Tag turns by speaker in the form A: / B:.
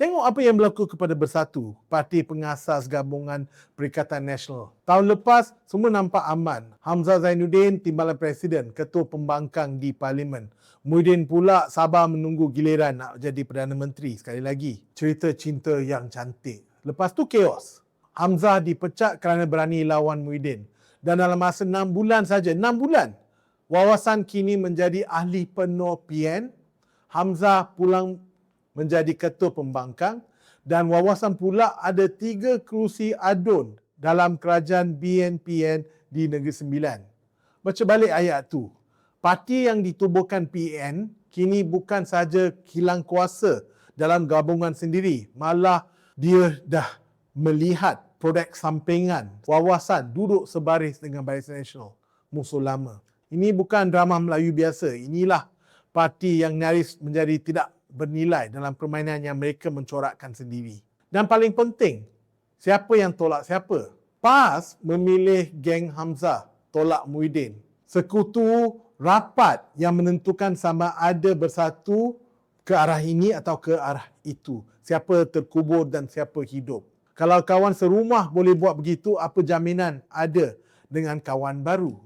A: Tengok apa yang berlaku kepada Bersatu, parti pengasas gabungan Perikatan Nasional. Tahun lepas, semua nampak aman. Hamzah Zainuddin, Timbalan Presiden, Ketua Pembangkang di Parlimen. Muhyiddin pula sabar menunggu giliran nak jadi Perdana Menteri sekali lagi. Cerita cinta yang cantik. Lepas tu chaos. Hamzah dipecat kerana berani lawan Muhyiddin. Dan dalam masa 6 bulan saja, 6 bulan, Wawasan kini menjadi ahli penuh PN. Hamzah pulang menjadi ketua pembangkang dan Wawasan pula ada 3 kerusi adun dalam kerajaan BNPN di Negeri Sembilan. Baca balik ayat tu. Parti yang ditubuhkan PN kini bukan saja hilang kuasa dalam gabungan sendiri, malah dia dah melihat produk sampingan Wawasan duduk sebaris dengan Barisan Nasional, musuh lama. Ini bukan drama Melayu biasa. Inilah parti yang nyaris menjadi tidak bernilai dalam permainan yang mereka mencorakkan sendiri. Dan paling penting, siapa yang tolak siapa? PAS memilih geng Hamzah, tolak Muhyiddin. Sekutu rapat yang menentukan sama ada bersatu ke arah ini atau ke arah itu. Siapa terkubur dan siapa hidup. Kalau kawan serumah boleh buat begitu, apa jaminan ada dengan kawan baru?